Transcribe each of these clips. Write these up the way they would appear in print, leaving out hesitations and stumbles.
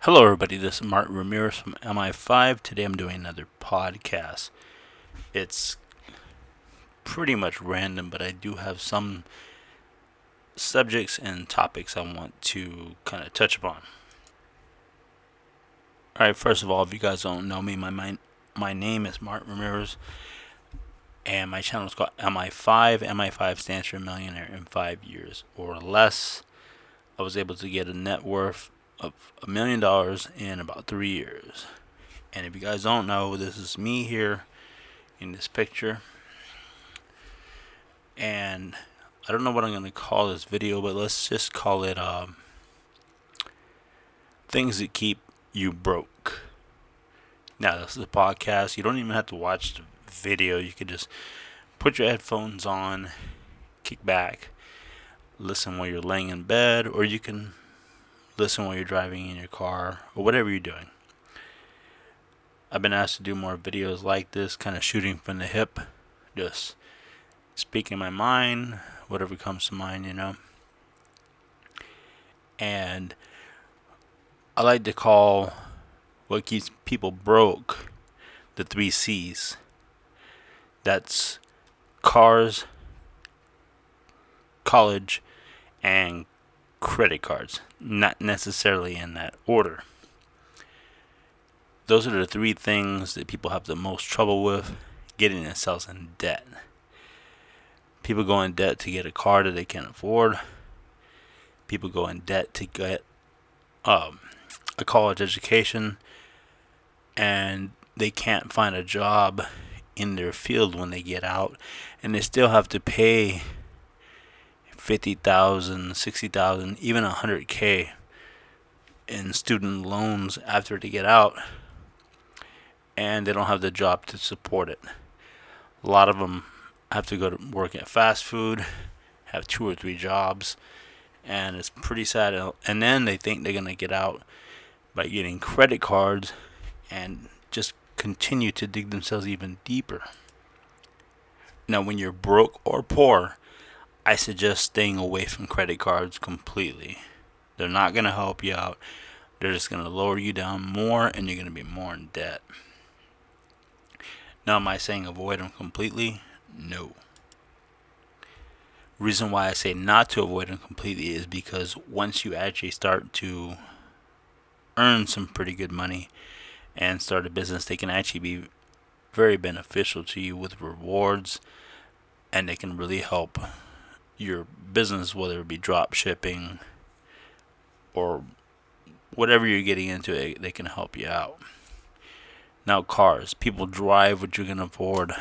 Hello, everybody. This is Martin Ramirez from MI5. Today I'm doing another podcast. It's pretty much random, but I do have some subjects and topics I want to kind of touch upon. Alright, first of all, if you guys don't know me, my name is Martin Ramirez, and my channel is called MI5. MI5 stands for Millionaire in 5 Years or Less. I was able to get a net worth of $1 million in about 3 years. And if you guys don't know, this is me here in this picture. And I don't know what I'm going to call this video, but let's just call it things that keep you broke. Now, this is a podcast. You don't even have to watch the video. You could just put your headphones on, kick back, listen while you're laying in bed, or you can listen while you're driving in your car, or whatever you're doing. I've been asked to do more videos like this, kind of shooting from the hip, just speaking my mind, whatever comes to mind. And I like to call what keeps people broke the 3 C's. That's cars, college, and credit cards. Not necessarily in that order. Those are the 3 things that people have the most trouble with: getting themselves in debt. People go in debt to get a car that they can't afford. People go in debt to get a college education, and they can't find a job in their field when they get out, and they still have to pay $50,000, $60,000, even $100K in student loans after they get out, and they don't have the job to support it. A lot of them have to go to work at fast food, have 2 or 3 jobs, and it's pretty sad. And then they think they're going to get out by getting credit cards and just continue to dig themselves even deeper. Now, when you're broke or poor, I suggest staying away from credit cards completely. They're not going to help you out. They're just going to lower you down more, and you're going to be more in debt. Now, am I saying avoid them completely? No. Reason why I say not to avoid them completely is because once you actually start to earn some pretty good money and start a business, they can actually be very beneficial to you with rewards, and they can really help your business, whether it be drop shipping or whatever you're getting into. They can help you out. Now, cars. People drive what you can afford.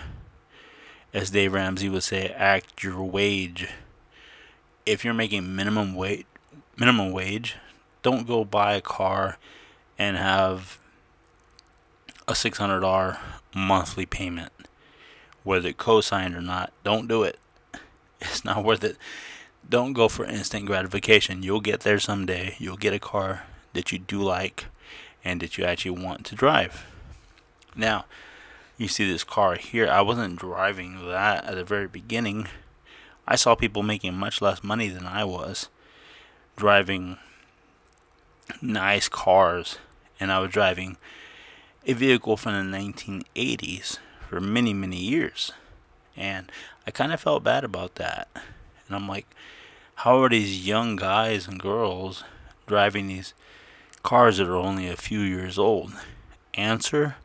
As Dave Ramsey would say, act your wage. If you're making minimum wage, don't go buy a car and have a $600 monthly payment, whether it co-signed or not. Don't do it. It's not worth it. Don't go for instant gratification. You'll get there someday. You'll get a car that you do like and that you actually want to drive. Now, you see this car here. I wasn't driving that at the very beginning. I saw people making much less money than I was driving nice cars, and I was driving a vehicle from the 1980s for many, many years. And I kind of felt bad about that. And I'm like, how are these young guys and girls driving these cars that are only a few years old? Answer: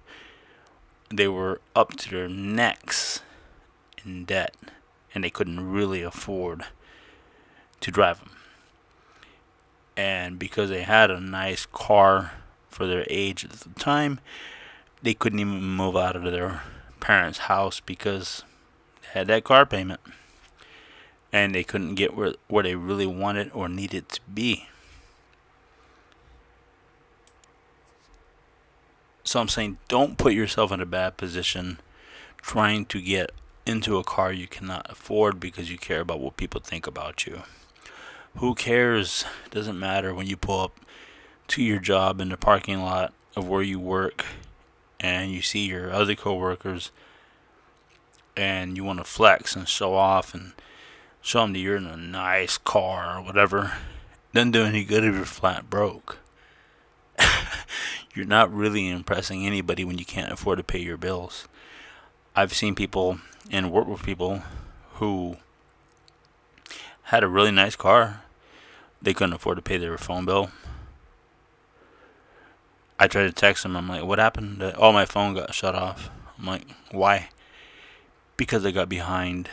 they were up to their necks in debt, and they couldn't really afford to drive them. And because they had a nice car for their age at the time, they couldn't even move out of their parents' house because they had that car payment, and they couldn't get where they really wanted or needed to be. So I'm saying, don't put yourself in a bad position trying to get into a car you cannot afford because you care about what people think about you. Who cares? Doesn't matter when you pull up to your job in the parking lot of where you work and you see your other coworkers and you want to flex and show off and show them that you're in a nice car or whatever. Doesn't do any good if you're flat broke. you're not really impressing anybody when you can't afford to pay your bills. I've seen people and worked with people who had a really nice car. They couldn't afford to pay their phone bill. I tried to text them. I'm like, what happened? Oh, my phone got shut off. I'm like, why? Because I got behind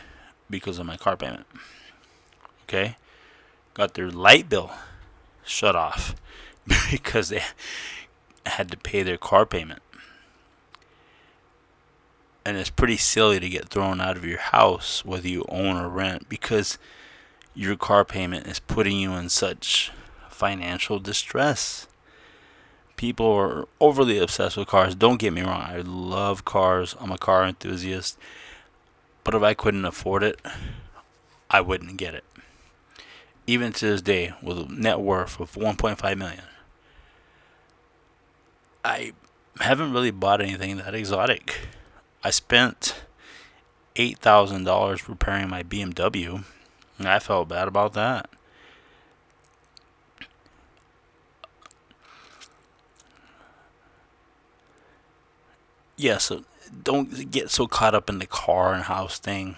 because of my car payment. Okay? Got their light bill shut off because they had to pay their car payment. And it's pretty silly to get thrown out of your house, whether you own or rent, because your car payment is putting you in such financial distress. People are overly obsessed with cars. Don't get me wrong. I love cars. I'm a car enthusiast. But if I couldn't afford it, I wouldn't get it. Even to this day, with a net worth of $1.5 million, I haven't really bought anything that exotic. I spent $8,000 repairing my BMW, and I felt bad about that. Yeah, so don't get so caught up in the car and house thing.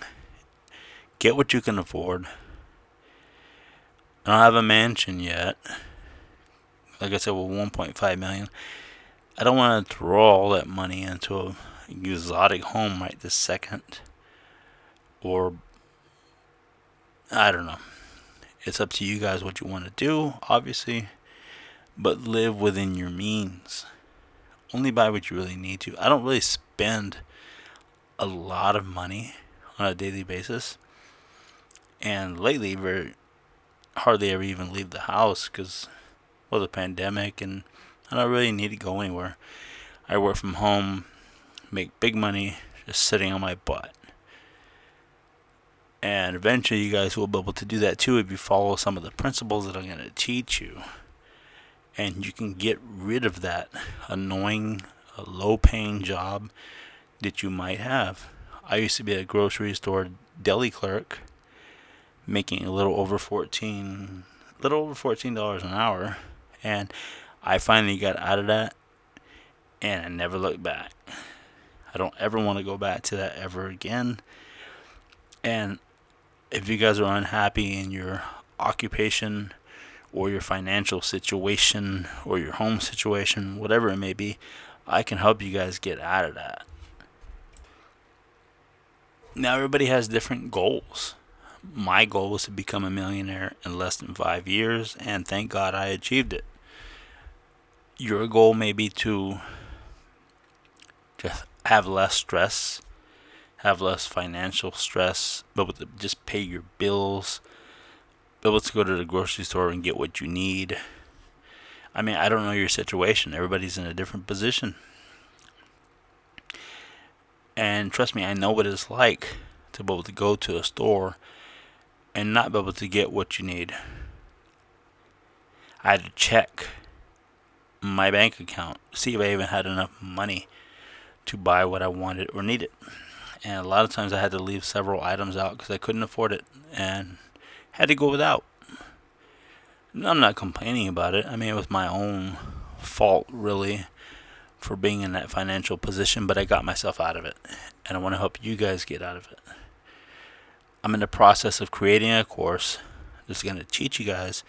Get what you can afford. I don't have a mansion yet. Like I said, with 1.5 million, I don't want to throw all that money into a exotic home right this second. Or I don't know. It's up to you guys what you want to do, obviously, but live within your means. Only buy what you really need to. I don't really spend a lot of money on a daily basis, and lately, hardly ever even leave the house because of the pandemic, and I don't really need to go anywhere. I work from home, make big money, just sitting on my butt. And eventually you guys will be able to do that too if you follow some of the principles that I'm going to teach you. And you can get rid of that annoying, low-paying job that you might have. I used to be a grocery store deli clerk, making a little over $14 an hour, and I finally got out of that, and I never looked back. I don't ever want to go back to that ever again. And if you guys are unhappy in your occupation or your financial situation or your home situation, whatever it may be, I can help you guys get out of that. Now, everybody has different goals. My goal was to become a millionaire in less than 5 years, and thank God I achieved it. Your goal may be to just have less stress, have less financial stress, be able to just pay your bills, be able to go to the grocery store and get what you need. I mean, I don't know your situation. Everybody's in a different position. And trust me, I know what it's like to be able to go to a store and not be able to get what you need. I had to check my bank account, see if I even had enough money to buy what I wanted or needed. And a lot of times I had to leave several items out because I couldn't afford it and had to go without. I'm not complaining about it. I mean, it was my own fault, really, for being in that financial position, but I got myself out of it, and I want to help you guys get out of it. I'm in the process of creating a course that's going to teach you guys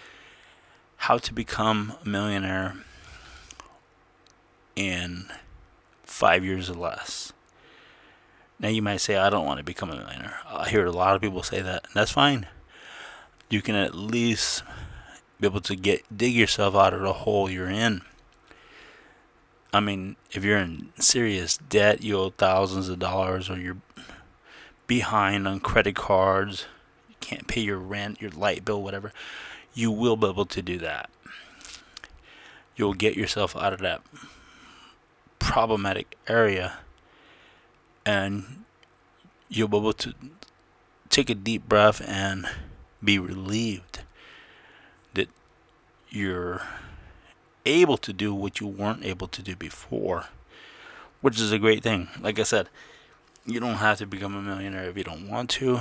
how to become a millionaire in 5 years or less. Now you might say, I don't want to become a millionaire. I hear a lot of people say that, and that's fine. You can at least be able to dig yourself out of the hole you're in. I mean, if you're in serious debt, you owe thousands of dollars, or you're behind on credit cards, you can't pay your rent, your light bill, whatever, you will be able to do that. You'll get yourself out of that problematic area, and you'll be able to take a deep breath and be relieved that you're able to do what you weren't able to do before, which is a great thing. Like I said, you don't have to become a millionaire if you don't want to,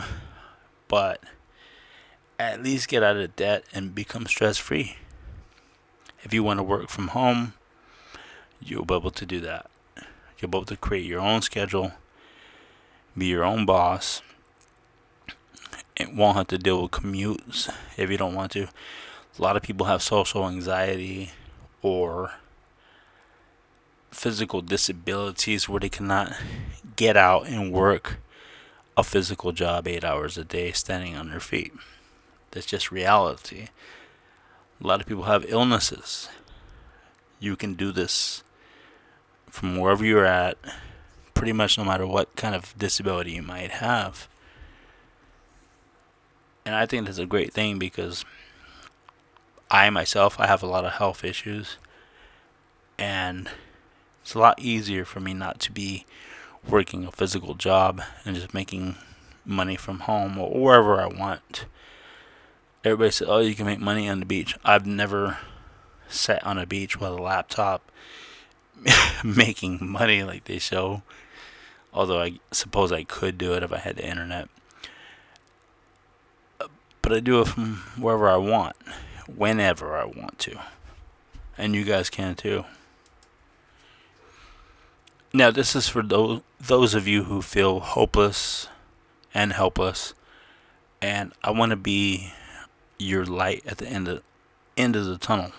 but at least get out of debt and become stress-free. If you want to work from home, you'll be able to do that. You'll be able to create your own schedule, be your own boss. It won't have to deal with commutes if you don't want to. A lot of people have social anxiety or physical disabilities where they cannot get out and work a physical job 8 hours a day standing on their feet. That's just reality. A lot of people have illnesses. You can do this from wherever you're at, pretty much no matter what kind of disability you might have. And I think that's a great thing because I myself, I have a lot of health issues, and it's a lot easier for me not to be working a physical job and just making money from home or wherever I want. Everybody says, oh, you can make money on the beach. I've never sat on a beach with a laptop making money like they show, although I suppose I could do it if I had the internet. But I do it from wherever I want, whenever I want to. And you guys can too. Now, this is for those of you who feel hopeless and helpless. And I want to be your light at the end of the tunnel.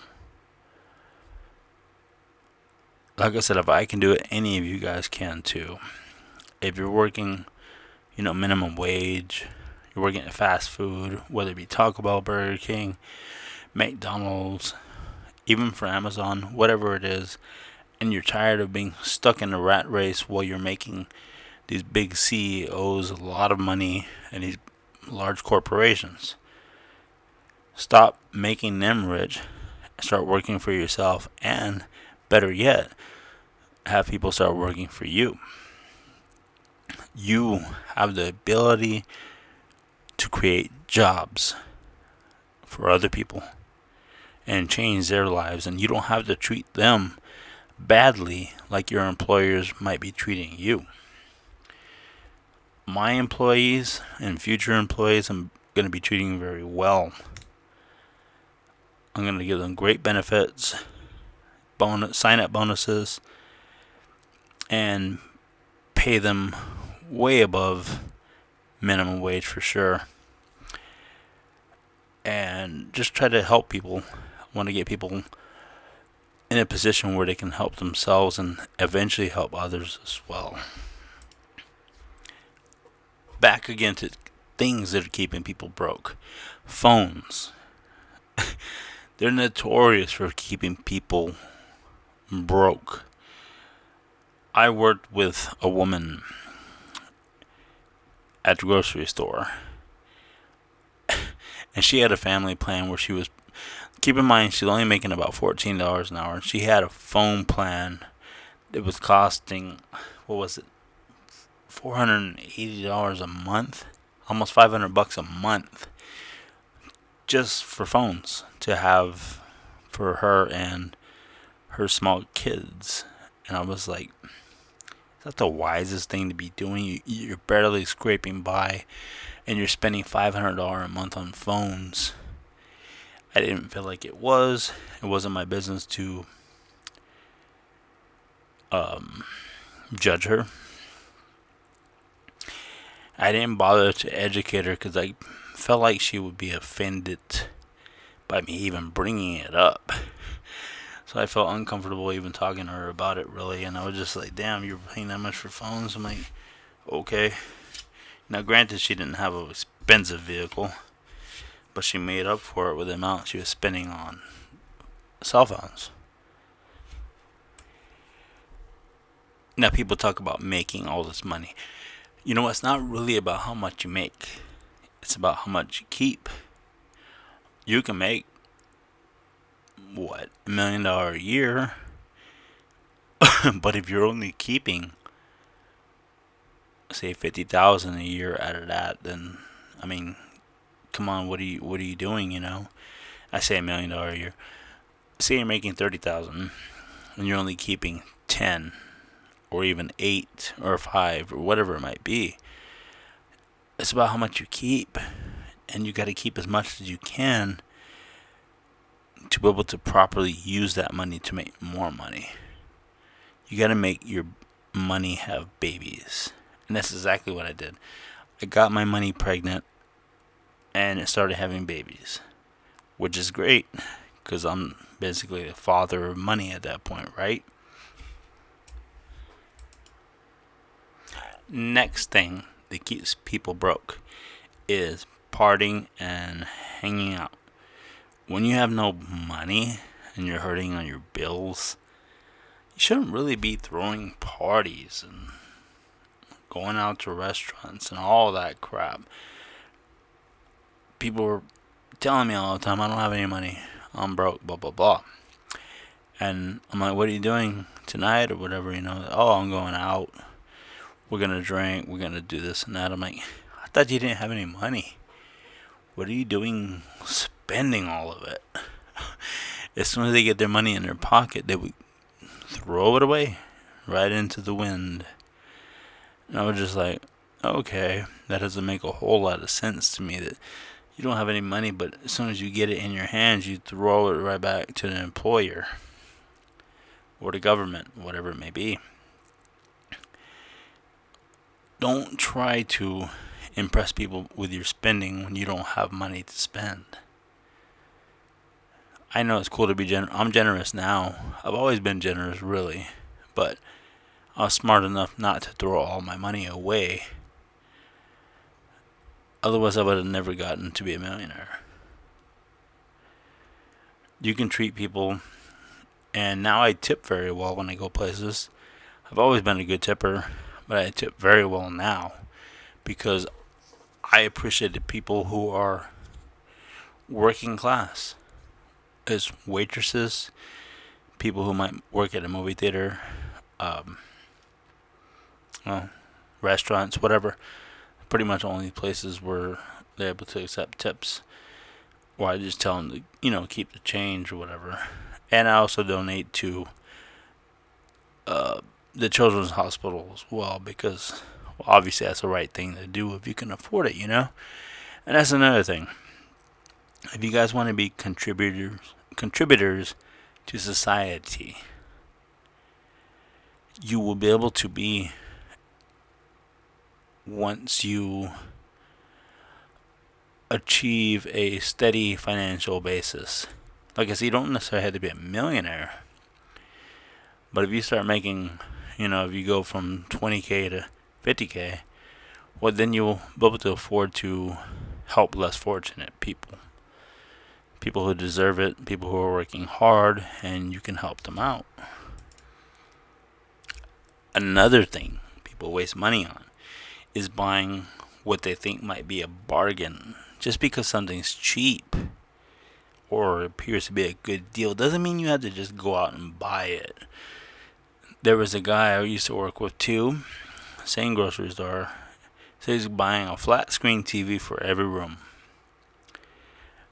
Like I said, if I can do it, any of you guys can too. If you're working, minimum wage, you're working at fast food, whether it be Taco Bell, Burger King, McDonald's, even for Amazon, whatever it is, and you're tired of being stuck in a rat race while you're making these big CEOs a lot of money and these large corporations. Stop making them rich, start working for yourself, and better yet, have people start working for you. You have the ability to create jobs for other people and change their lives, and you don't have to treat them badly like your employers might be treating you. My employees and future employees, I'm going to be treating very well. I'm going to give them great benefits, sign-up bonuses, and pay them way above minimum wage for sure. And just try to help people. I want to get people in a position where they can help themselves and eventually help others as well. Back again to things that are keeping people broke. Phones. They're notorious for keeping people broke. I worked with a woman at the grocery store, and she had a family plan where she was, keep in mind, she's only making about $14 an hour. She had a phone plan that was costing, $480 a month, almost $500 a month, just for phones to have for her and her small kids. And I was like, is that the wisest thing to be doing? You're barely scraping by, and you're spending $500 a month on phones. I didn't feel like it was. It wasn't my business to judge her. I didn't bother to educate her because I felt like she would be offended by me even bringing it up. So I felt uncomfortable even talking to her about it, really. And I was just like, damn, you're paying that much for phones? I'm like, okay. Now, granted, she didn't have an expensive vehicle, but she made up for it with the amount she was spending on cell phones. Now, people talk about making all this money. You know, it's not really about how much you make. It's about how much you keep. You can make, $1 million a year. But if you're only keeping, say, $50,000 a year out of that, then, I mean, come on, what are you doing, I say $1 million a year. Say you're making $30,000 and you're only keeping 10 or even 8 or 5 or whatever it might be. It's about how much you keep, and you got to keep as much as you can to be able to properly use that money to make more money. You got to make your money have babies. And that's exactly what I did. I got my money pregnant and it started having babies, which is great because I'm basically the father of money at that point, right? Next thing that keeps people broke is partying and hanging out. When you have no money and you're hurting on your bills, you shouldn't really be throwing parties and going out to restaurants and all that crap. People were telling me all the time, I don't have any money, I'm broke, blah, blah, blah. And I'm like, what are you doing tonight or whatever, Oh, I'm going out. We're going to drink. We're going to do this and that. I'm like, I thought you didn't have any money. What are you doing spending all of it? As soon as they get their money in their pocket, they would throw it away right into the wind. And I was just like, okay, that doesn't make a whole lot of sense to me, that you don't have any money, but as soon as you get it in your hands, you throw it right back to the employer or the government, whatever it may be. Don't try to impress people with your spending when you don't have money to spend. I know it's cool to be generous. I'm generous now. I've always been generous, really. But I was smart enough not to throw all my money away. Otherwise, I would have never gotten to be a millionaire. You can treat people, and now I tip very well when I go places. I've always been a good tipper, but I tip very well now because I appreciate the people who are working class. As waitresses, people who might work at a movie theater, restaurants, whatever. Pretty much only places where they're able to accept tips. Or I just tell them to, keep the change or whatever. And I also donate to the children's hospital as well because, obviously that's the right thing to do if you can afford it, And that's another thing. If you guys want to be contributors to society, you will be able to be once you achieve a steady financial basis. Like I said, you don't necessarily have to be a millionaire, but if you start making, if you go from 20K to 50K, well, then you'll be able to afford to help less fortunate people who deserve it, people who are working hard, and you can help them out. Another thing people waste money on is buying what they think might be a bargain. Just because something's cheap or appears to be a good deal doesn't mean you have to just go out and buy it. There was a guy I used to work with too, same grocery store, so he's buying a flat screen TV for every room.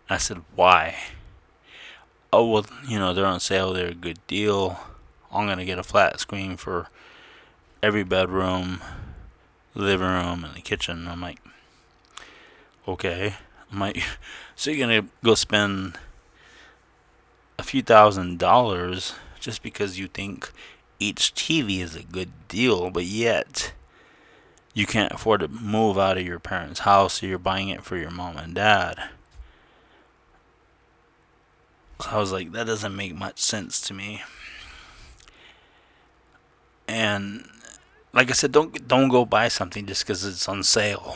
I said, why? Oh, well, they're on sale, they're a good deal. I'm going to get a flat screen for every bedroom, living room, and the kitchen. I'm like, okay. I'm like, so you're going to go spend a few $1,000s just because you think each TV is a good deal, but yet you can't afford to move out of your parents' house, so you're buying it for your mom and dad. So I was like, that doesn't make much sense to me. And like I said, don't go buy something just because it's on sale.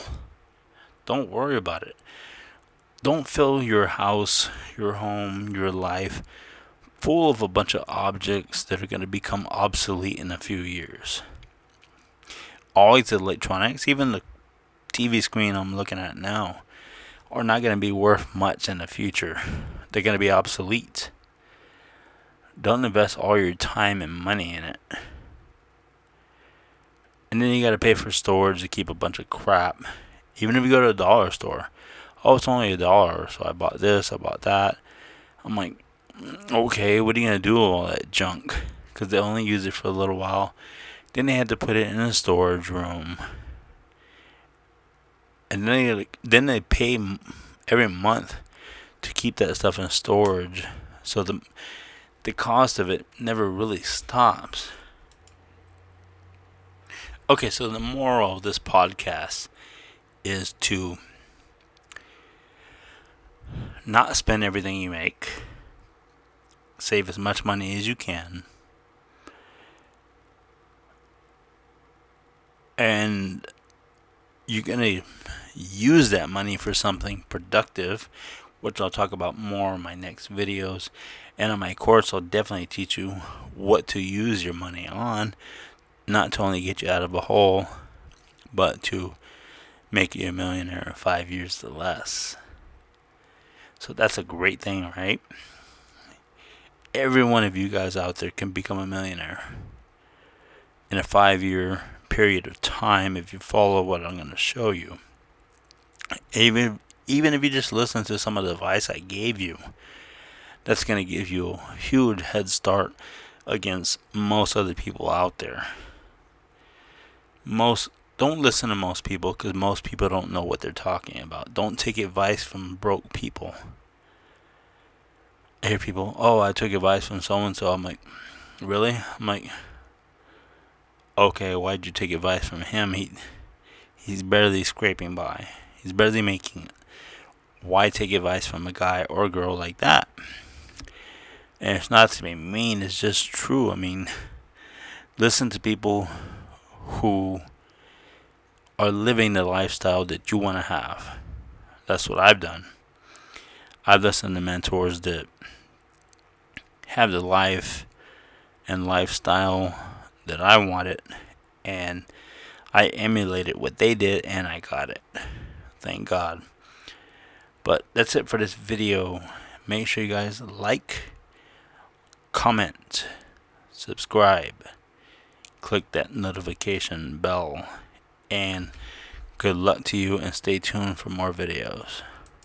Don't worry about it. Don't fill your house, your home, your life full of a bunch of objects that are going to become obsolete in a few years. All these electronics, even the TV screen I'm looking at now, are not going to be worth much in the future. They're going to be obsolete. Don't invest all your time and money in it. And then you got to pay for storage to keep a bunch of crap. Even if you go to a dollar store. Oh, it's only $1, so I bought this, I bought that. I'm like, okay, what are you going to do with all that junk? Because they only use it for a little while. Then they had to put it in a storage room. And then they pay every month to keep that stuff in storage. So the cost of it never really stops. Okay, so the moral of this podcast is to not spend everything you make. Save as much money as you can. And you're going to use that money for something productive, which I'll talk about more in my next videos. And on my course, I'll definitely teach you what to use your money on, not to only get you out of a hole, but to make you a millionaire in 5 years or less. So that's a great thing, right? Every one of you guys out there can become a millionaire in a 5-year period of time if you follow what I'm going to show you. Even if you just listen to some of the advice I gave you, that's going to give you a huge head start against most other people out there. Don't listen to most people, because most people don't know what they're talking about. Don't take advice from broke people. I hear people, oh, I took advice from so-and-so. I'm like, really? I'm like, okay, why'd you take advice from him? He's barely scraping by. He's barely making it. Why take advice from a guy or a girl like that? And it's not to be mean, it's just true. I mean, listen to people who are living the lifestyle that you want to have. That's what I've done. I've listened to mentors that have the life and lifestyle that I wanted, and I emulated what they did, and I got it. Thank God. But that's it for this video. Make sure you guys like, comment, subscribe, click that notification bell, and good luck to you, and stay tuned for more videos.